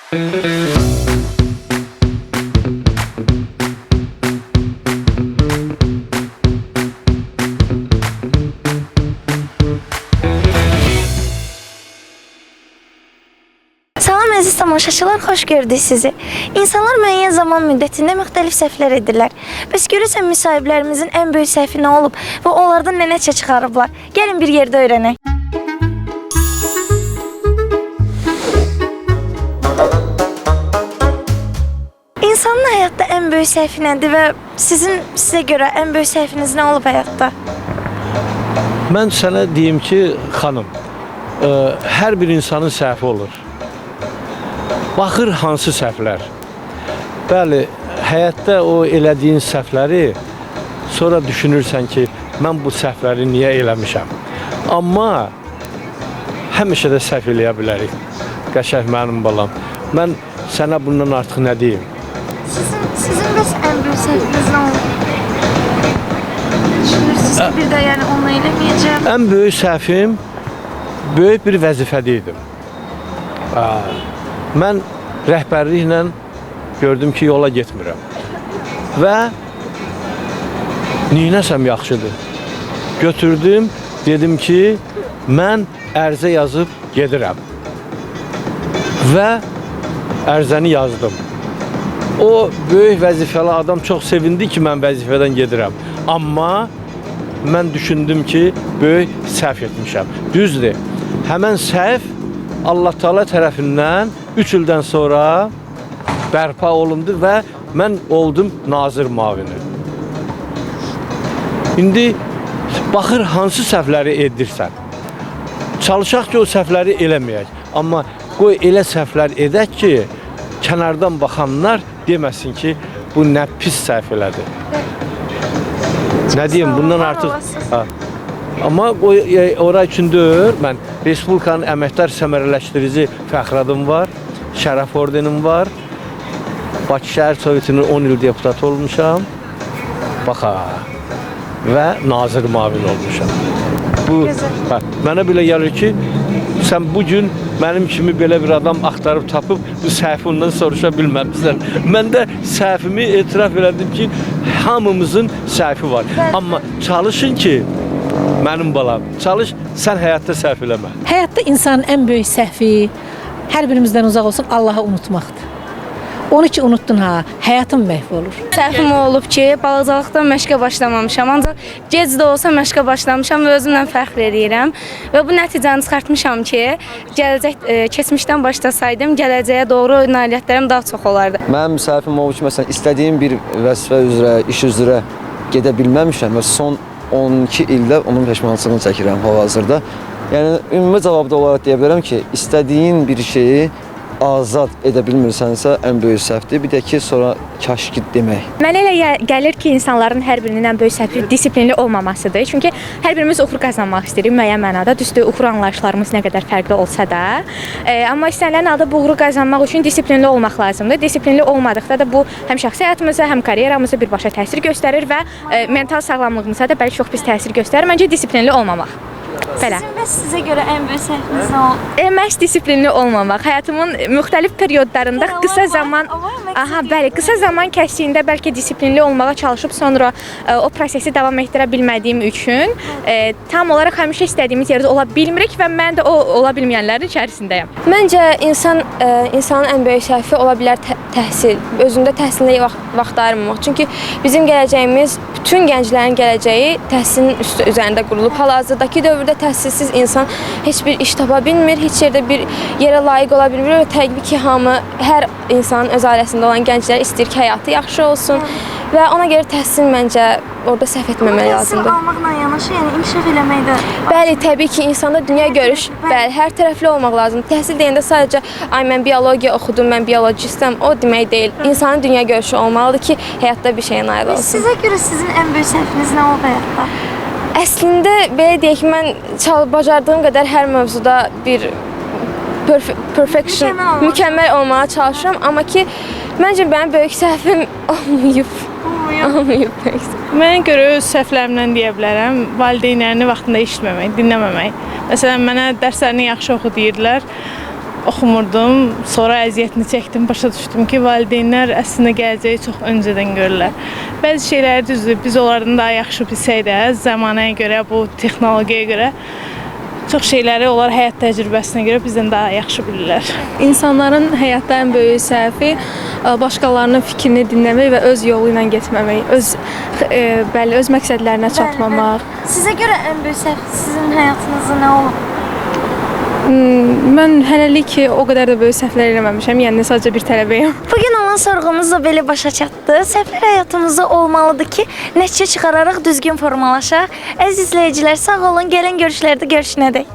Salam əziz tamaşaçılar, xoş gördük sizi. İnsanlar müəyyən zaman müddətində müxtəlif səhvlər edirlər. Bəs görürsən müsahiblərimizin ən böyük səhvi nə olub və onlardan nə nəticə çıxarıblar? Gəlin bir yerdə öyrənək. İnsanın həyatda ən böyük səhvi nədir və sizə görə ən böyük səhviniz nə olub həyatda? Mən sənə deyim ki, xanım, hər bir insanın səhvi olur. Baxır hansı səhvlər. Bəli, həyatda o elədiyin səhvləri sonra düşünürsən ki, mən bu səhvləri niyə eləmişəm. Amma həmişə də səhv eləyə bilərik. Qəşəng mənim balam. Mən sənə bundan artıq nə deyim? Sizin bəs ən böyük səhviniz nə olub? Düşünürsünüz ki, bir də yəni onu eləməyəcəm. Ən böyük səhvim böyük bir vəzifədə idim. Mən rəhbərliklə gördüm ki, yola getmirəm və neynəsəm yaxşıdır. Götürdüm, dedim ki, mən ərizə yazıb gedirəm və ərizəni yazdım. O böyük vəzifəli adam çox sevindi ki, mən vəzifədən gedirəm. Amma mən düşündüm ki, böyük səhv etmişəm. Düzdür, həmən səhv Allah Teala tərəfindən 3 ildən sonra bərpa olundu və mən oldum nazir müavini. İndi baxır hansı səhvləri edirsən. Çalışaq ki, o səhvləri eləməyək. Amma qoy elə səhvlər edək ki, kənardan baxanlar deməsin ki, bu nə pis səhv elədi. Nə deyim, bundan artıq... Amma ora üçün deyir, mən Respublikanın əməkdar səmərələşdirici fəxri adım var, şərəf ordenim var, Bakı Şəhər Sovetinin 10 il deputatı olmuşam, baxa, və nazir müavin olmuşam. Bu, mənə belə gəlir ki, sən bugün mənim kimi belə bir adam axtarıb tapıb, bu səhvi ondan soruşa bilməmişsən. Mən də səhvimi etiraf elədim ki, hamımızın səhvi var. Amma çalışın ki, mənim balam, çalış, sən həyatda səhv eləmə. Həyatda insanın ən böyük səhvi, hər birimizdən uzaq olsun, Allahı unutmaqdır. Onu ki, unuttun ha, həyatın məhv olur. Səhvim olub ki, balıqçılıqdan məşqə başlamamışam, ancaq gec də olsa məşqə başlamışam və özümlə fəxr edirəm. Və bu nəticəni çıxartmışam ki, keçmişdən başlasaydım, gələcəyə doğru nailiyyətlərim daha çox olardı. Mənim səhvim olub ki, məsələn, istədiyim bir vəzifə üzrə, iş üzrə gedə bilməmişəm və son 12 ildə onun peşmançılığını çəkirəm hal-hazırda. Yəni, ümumi cavabda olaraq deyə bilərəm ki, istədiyin bir şeyi azad edə bilmirsənsə, ən böyük səhvdir. Bir də ki, sonra kaşki demək. Mənə elə gəlir ki, insanların hər birinin ən böyük səhvi disiplinli olmamasıdır. Çünki hər birimiz uğur qazanmaq istəyirik müəyyən mənada. Düzdür, uğur anlayışlarımız nə qədər fərqli olsa da. Amma istənilən halda bu uğuru qazanmaq üçün disiplinli olmaq lazımdır. Disiplinli olmadıqda da bu həm şəxsi həyatımıza, həm karyeramıza birbaşa təsir göstərir və mental sağlamlığımıza da bəlkə çox pis təsir göstərir. Məncə disiplinli olmamaq. Belə. Sizin və sizə görə ən böyük səhviniz nə olub? Məhz disiplinli olmamaq. Həyatımın müxtəlif periodlarında qısa zaman kəsdiyində bəlkə disiplinli olmağa çalışıb sonra o prosesi davam etdirə bilmədiyim üçün tam olaraq həmişə istədiyimiz yerdə ola bilmirik və mən də o ola bilməyənlərin içərisindəyəm. Məncə insanın ən böyük səhvi ola bilər təhsil, özündə təhsilə vaxt ayırmamaq. Çünki bizim gələcəyimiz, bütün gənclərin gələcəyi təhsilin üzərində qurulub. Hal-hazırdakı dövrdə təhsilsiz insan heç bir iş tapa bilmir, heç yerdə bir yerə layiq ola bilmir və təbii ki, hər insanın öz ailəsində olan gənclər istəyir ki, həyatı yaxşı olsun və ona görə təhsil məncə orada səhv etməmək lazımdır. Təhsil almaqla yanaşı, yəni inkişaf eləmək də... Bəli, təbii ki, insanda dünya görüş, hər tərəfli olmaq lazımdır. Təhsil deyəndə sadəcə, mən biologiya oxudum, mən biologistəm, o demək deyil. İnsanın dünya görüşü olmalıdır ki, həyatda bir şeyə nail olsun. Sizə görə sizin ən böyük səhviniz nə olub həyatda? Əslində, belə deyək ki, mən bacardığım qədər hər mövzuda bir mükəmməl olmağa çalışıram. Amma ki, məncə mənim böyük səhvim olmayıb. Mənə görə öz səhvlərimdən deyə bilərəm, valideynlərini vaxtında eşitməmək, dinləməmək. Məsələn, mənə dərslərini yaxşı oxu deyirdilər, oxumurdum. Sonra əziyyətini çəkdim, başa düşdüm ki, valideynlər əslində gələcəyi çox öncədən görürlər. Bəzi şeyləri düzdür, biz onlardan daha yaxşı bilsək də, zamanəyə görə, bu texnologiyaya görə çox şeyləri onlar həyat təcrübəsinə görə bizdən daha yaxşı bilirlər. İnsanların həyatda ən böyük səhvi başqalarının fikrini dinləmək və öz yolu ilə getməmək, öz məqsədlərinə çatmamaq. Sizə görə ən böyük səhv sizin həyatınızda nə olub? Mən hələlik o qədər də böyük səhvlər eləməmişəm, yəni sadəcə bir tələbəyəm. Bugün olan sorğumuz da belə başa çatdı. Səhvlər həyatımızda olmalıdır ki, nəticə çıxararaq düzgün formalaşaq. Əziz izləyicilər, sağ olun. Gələn görüşlərdə görüşənədək.